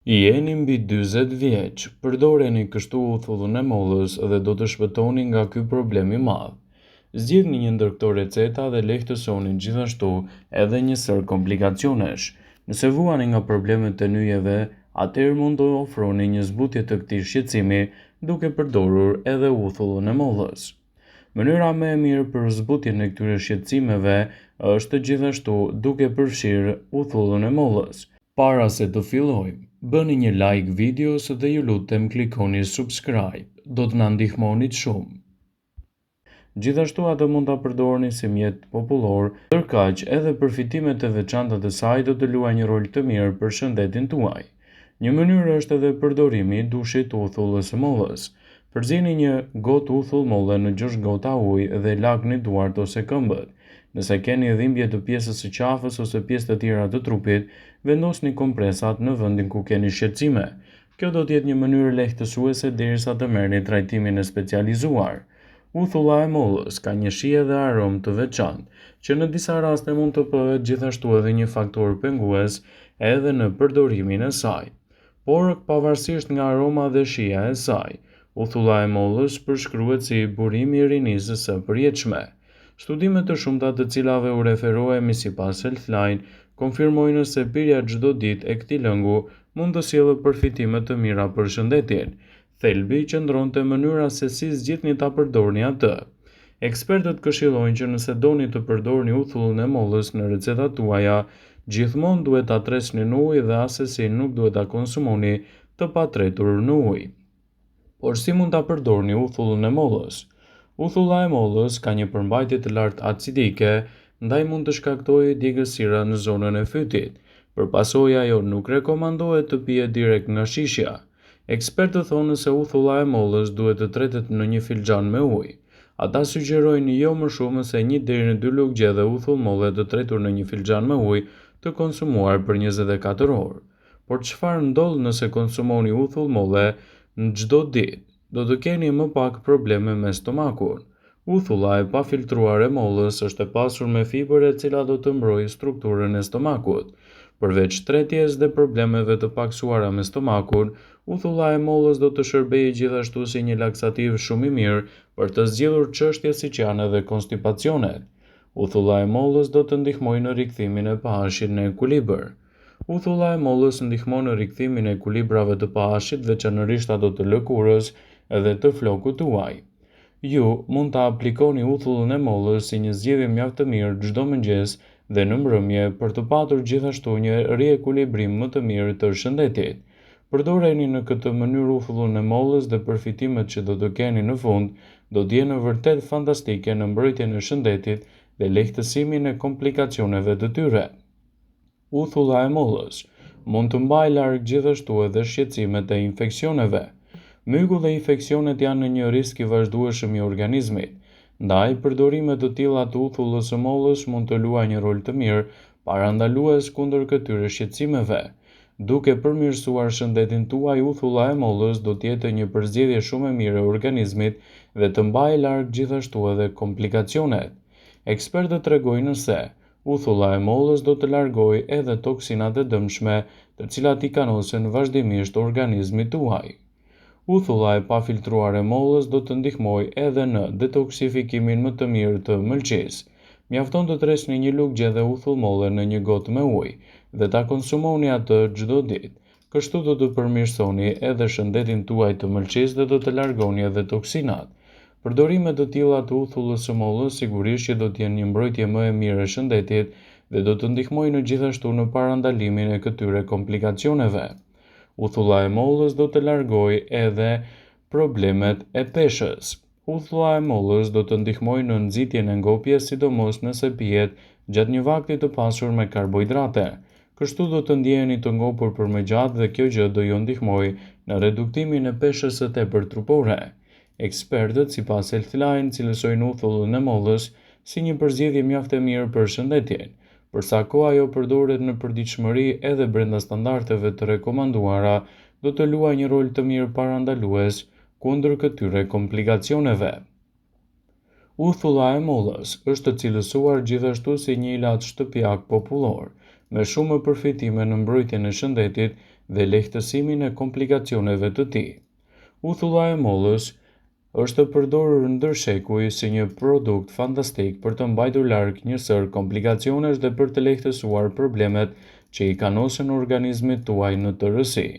Jeni mbi 40 vjeç, përdoreni kështu uthullin e mollës dhe do të shpëtoni nga ky problem i madh. Zgjidhni një ndër këto receta dhe lehtësoni gjithashtu edhe një sër komplikacionesh. Nëse vuani nga problemet e nyjeve, atëherë mund të ofroni një zbutje të këtij shqetësimi duke përdorur edhe uthullin e mollës. Mënyra më e mirë për zbutjen e këtyre shqetësimeve është gjithashtu duke përfshirë uthullin e mollës. Para se të fillojmë, bëni një like videos dhe ju lutem klikoni subscribe, do të na ndihmonit shumë. Gjithashtu atë mund ta përdorni si mjet popullor, ndërkaq edhe përfitimet e veçanta të saj do të luajnë një rol të mirë për shëndetin tuaj. Një mënyrë është edhe përdorimi i dushit të uthullës së mollës. Përzieni një gotë uthull molle në 6 gota ujë dhe lagni duart ose këmbët. Nëse keni dhimbje të pjesës së qafës ose pjesë të tjera të trupit, vendosni kompresat në vendin ku keni shqetësime. Kjo do të jetë një mënyrë lehtësuese derisa të merrni trajtimin e specializuar. Uthulla e mollës ka një shije dhe aromë të veçantë, që në disa raste mund të bëhet gjithashtu edhe një faktor pengues edhe në përdorimin e saj. Por pavarësisht nga aroma dhe shija e saj, uthulla e mollës përshkruhet si burimi i rinisë së përjetshme. Studime të shumta të cilave u referohemi sipas Healthline konfirmojnë se pirja çdo ditë e këtij lëngu mund të sjellë përfitime të mira për shëndetin. Thelbi qëndron te mënyra se si zgjidhni ta përdorni atë. Ekspertët këshillojnë që nëse doni të përdorni uthullin e mollës në recetat tuaja, gjithmonë duhet ta tresni në ujë dhe asesi nuk duhet ta konsumoni të patretur në ujë. Por si mund ta përdorni uthullin e mollës? Uthulla e mollës ka një përmbajtje të lartë acidike, ndaj mund të shkaktojë djegësira në zonën e fytit. Për pasojë ajo nuk rekomandohet të pihet direkt nga shishja. Ekspertët thonë se uthulla e mollës duhet të tretet në një filxhan me ujë. Ata sugjerojnë jo më shumë se 1 deri në 2 lugë gjedhe uthull molle të tretur në një filxhan me ujë të konsumuar për 24 orë. Por çfarë ndodh nëse konsumoni uthull molle në çdo ditë? Do të keni më pak probleme me stomakun. Uthulla e pafiltruar e mollës është e pasur me fiber e cila do të mbrojë strukturën e stomakut. Përveç tretjes dhe problemeve të paksuara me stomakun, uthulla e mollës do të shërbejë gjithashtu si një laksativ shumë i mirë për të zgjidhur çështje siç janë edhe konstipacionet. Uthulla e mollës do të ndihmojë në rikthimin e pH-it në ekuilibër. Uthulla e mollës ndihmon në rikthimin e ekuilibrave të pH-it, veçanërisht ato të lëkurës edhe të flokut tuaj. Ju mund ta aplikoni uthullin e mollës si një zgjedhje mjaft të mirë çdo mëngjes dhe në mbrëmje për të patur gjithashtu një riekuilibrim më të mirë të shëndetit. Përdoreni në këtë mënyrë uthullin e mollës dhe përfitimet që do të keni në fund do të jenë vërtet fantastike në mbrojtjen e shëndetit dhe lehtësimin e komplikacioneve të tyre. Uthulla e mollës mund të mbajë larg gjithashtu edhe shqetësimet e infeksioneve. Mygu dhe infeksionet janë në një risk i vazhdueshëm i organizmit. Ndaj, përdorimet të tilla të uthullës së mollës mund të luajë një rol të mirë parandalues kundër këtyre shqetësimeve. Duke përmirësuar shëndetin tuaj, uthulla e mollës do të jetë një përzgjedhje shumë e mirë e organizmit dhe të mbajë larg gjithashtu edhe komplikacionet. Ekspertët tregojnë se uthulla e mollës do të largojë edhe toksinat e dëmshme, të cilat i kanosen vazhdimisht organizmit tuaj. Uthulla e pafiltruar e mollës do të ndihmojë edhe në detoksifikimin më të mirë të mëlçisë. Mjafton të tresni një lugë gjedhe uthull molle në një gotë me ujë dhe ta konsumoni atë çdo ditë. Kështu do të përmirësoni edhe shëndetin tuaj të mëlçisë dhe do të largoni edhe toksinat. Përdorimet të tilla të uthullës së mollës sigurisht që do të jenë një mbrojtje më e mirë e shëndetit dhe do të ndihmojnë gjithashtu në parandalimin e këtyre komplikacioneve. Uthulla e mollës do të largojë edhe problemet e peshës. Uthulla e mollës do të ndihmojë në nxitjen e ngopjes, sidomos nëse pihet gjatë një vakti të pasur me karbohidrate. Kështu do të ndjeheni të ngopur për më gjatë dhe kjo gjë do ju ndihmojë në reduktimin e peshës së tepër trupore. Ekspertët sipas Healthline cilësojnë uthullin e mollës si një përzgjedhje mjaft e mirë për shëndetin. Përsa koha ajo përdoret në përditshmëri edhe brenda standardeve të rekomanduara, do të luajë një rol të mirë parandalues kundër këtyre komplikacioneve. Uthulla e mollës është cilësuar gjithashtu si një ilaç shtëpiak popullor, me shumë përfitime në mbrojtjen e shëndetit dhe lehtësimin e komplikacioneve të tij. Uthulla e mollës është përdorur ndërshekuj si një produkt fantastik për të mbajtur larg një sër komplikacionesh dhe për të lehtësuar problemet që i kanosen organizmit tuaj në tërësi.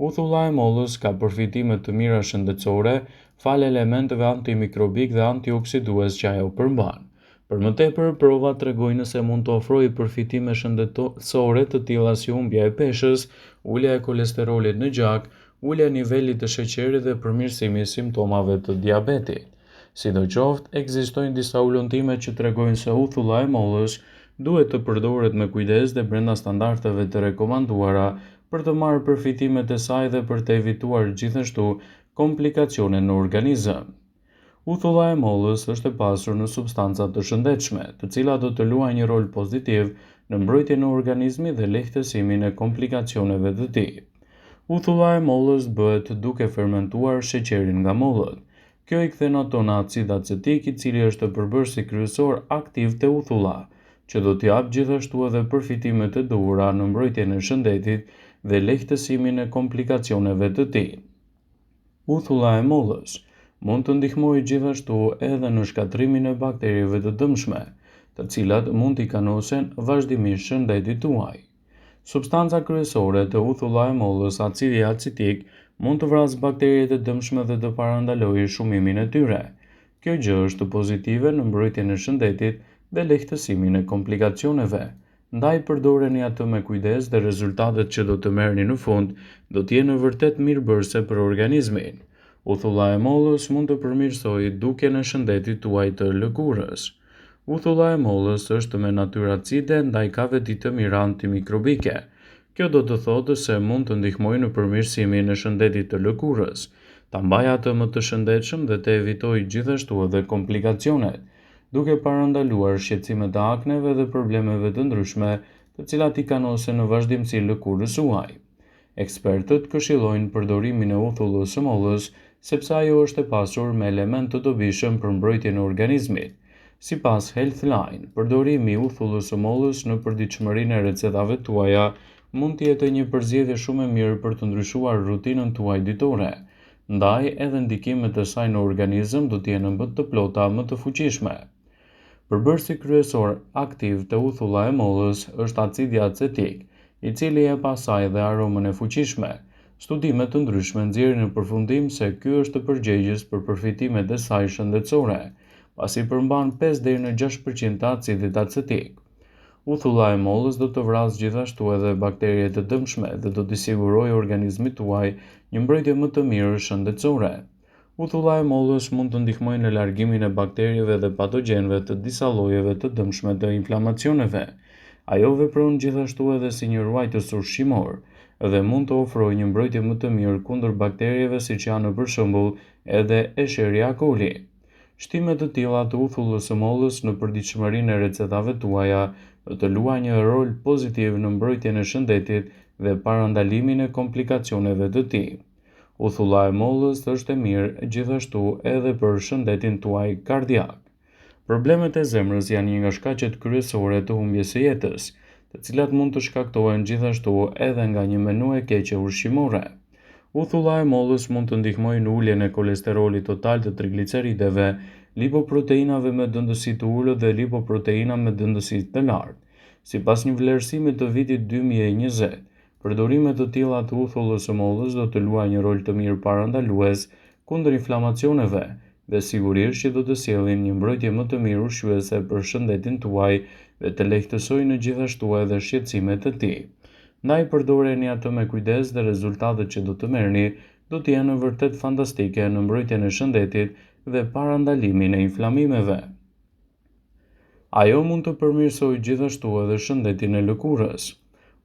Uthulla e mollës ka përfitime të mira shëndetësore falë elementeve antimikrobik dhe antioksidues që ajo përmban. Për më tepër, provat tregojnë se mund të ofrojë përfitime shëndetësore të tilla si humbja e peshës, ulja e kolesterolit në gjak, ulja e nivelit të sheqerit dhe përmirësimi i simptomave të diabetit. Sidoqoftë, ekzistojnë disa ulëntime që tregojnë se uthulla e mollës duhet të përdoret me kujdes dhe brenda standardeve të rekomanduara për të marrë përfitimet e saj dhe për të evituar gjithashtu komplikacione në organizëm. Uthulla e mollës është e pasur në substanca të shëndetshme, të cilat do të luajnë një rol pozitiv në mbrojtjen e organizmit dhe lehtësimin e komplikacioneve të tij. Uthulla e mollës bëhet duke fermentuar sheqerin nga mollët. Kjo i kthen ato në acid acetik, i cili është përbërësi kryesor aktiv të uthulla, që do t'i japë gjithashtu edhe përfitimet e duhura në mbrojtjen e shëndetit dhe lehtësimin e komplikacioneve të tij. Uthulla e mollës mund të ndihmojë gjithashtu edhe në shkatrimin e bakterieve të dëmshme, të cilat mund t'i kanosen vazhdimisht shëndetit tuaj. Substanca kryesore të uthulla e mollës, acidi acetik, mund të vrasë bakteriet e dëmshme dhe të parandalojë shumimin e tyre. Kjo gjë është pozitive në mbrojtjen e shëndetit dhe lehtësimin e komplikacioneve. Ndaj përdoreni atë me kujdes dhe rezultatet që do të merrni në fund do të jenë vërtet mirëbërëse për organizmin. Uthulla e mollës mund të përmirësojë dukjen e shëndetit tuaj të lëkurës. Uthulla e mollës është me natyrë acide ndaj ka veti të mira antimikrobike. Kjo do të thotë se mund të ndihmojë në përmirësimin e shëndetit të lëkurës, ta mbajë atë më të shëndetshëm dhe të evitojë gjithashtu edhe komplikacionet, duke parandaluar shqetësimet e akneve dhe problemeve të ndryshme, të cilat i kanosen në vazhdimsi lëkurës suaj. Ekspertët këshillojnë përdorimin e uthullës së mollës sepse ajo është e pasur me element të dobishëm për mbrojtjen e organizmit. Sipas Healthline, përdorimi i uthullës së mollës në përditshmërinë e recetave tuaja mund të jetë një përzgjedhje shumë e mirë për të ndryshuar rutinën tuaj ditore. Ndaj, edhe ndikimet e saj në organizëm do të jenë më të plota, më të fuqishme. Përbërësi kryesor aktiv të uthulla e mollës është acidi acetik, i cili e pasaj dhe aromën e fuqishme. Studimet të ndryshme nxjerrin në përfundim se ky është përgjegjës për përfitimet e saj shëndetësore, pasi përmban 5 deri në 6% të acidit acetik. Uthulla e mollës do të vrasë gjithashtu edhe bakteriet e dëmshme dhe do t'i sigurojë organizmit tuaj një mbrojtje më të mirë shëndetësore. Uthulla e mollës mund të ndihmojë në largimin e bakterieve dhe patogjenëve të disa llojeve të dëmshme të inflamacioneve. Ajo vepron gjithashtu edhe si një ruajtës ushqimor dhe mund të ofrojë një mbrojtje më të mirë kundër bakterieve siç janë për shembull edhe Escherichia coli. Shtimet të tilla të uthullës së mollës në përditshmërinë e recetave tuaja do të luajnë një rol pozitiv në mbrojtjen e shëndetit dhe parandalimin e komplikacioneve të tij. Uthulla e mollës është e mirë gjithashtu edhe për shëndetin tuaj kardiak. Problemet e zemrës janë një nga shkaqet kryesore të humbjes së jetës, të cilat mund të shkaktohen gjithashtu edhe nga një menu e keqe ushqimore. Uthulla e mollës mund të ndihmojë në uljen e kolesterolit total të triglicerideve, lipoproteinave me dëndësi të ulët dhe lipoproteina me dëndësi të lartë. Sipas një vlerësimi të vitit 2020, përdorimet të tilla të uthullës së mollës do të luajë një rol të mirë parandalues kundër inflamacioneve dhe sigurisht që do të sjellin një mbrojtje më të mirë ushqyese për shëndetin tuaj dhe të lehtësojnë gjithashtu edhe shqetësimet e tij. Ndaj përdoreni atë me kujdes dhe rezultatet që do të merrni do të jenë vërtet fantastike në mbrojtjen e shëndetit dhe parandalimin e inflamimeve. Ajo mund të përmirësojë gjithashtu edhe shëndetin e lëkurës.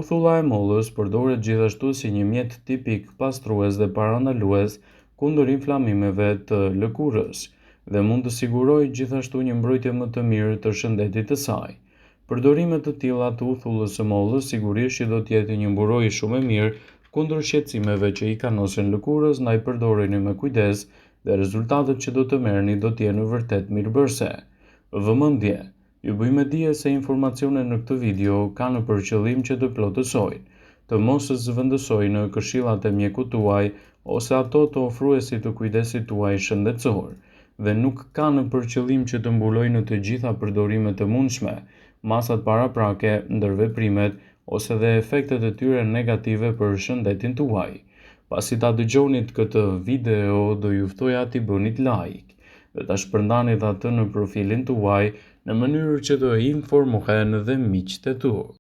Uthulla e mollës përdoret gjithashtu si një mjet tipik pastrues dhe parandalues kundër inflamimeve të lëkurës dhe mund të sigurojë gjithashtu një mbrojtje më të mirë të shëndetit të saj. Përdorimet të tilla të uthullës së mollës sigurisht që do të jetë një mburojë shumë e mirë kundër shqetësimeve që i kanosen lëkurës, ndaj përdoreni me kujdes dhe rezultatet që do të merrni do të jenë vërtet mirëbërëse. Vëmendje, ju bëjmë dije se informacionet në këtë video kanë për qëllim që të plotësojnë, të mos zëvendësojnë në këshillat e mjekut tuaj ose ato të ofruesit të kujdesit tuaj shëndetësor, dhe nuk kanë për qëllim që të mbulojnë në të gjitha përdorimet e mundshme, masat paraprake, ndërveprimet ose dhe efektet e tyre negative për shëndetin tuaj. Pasi ta dëgjonit këtë video, do ju ftoja t'i bënit like dhe ta shpërndanit atë në profilin tuaj në mënyrë që të informohen dhe miqtë e tu.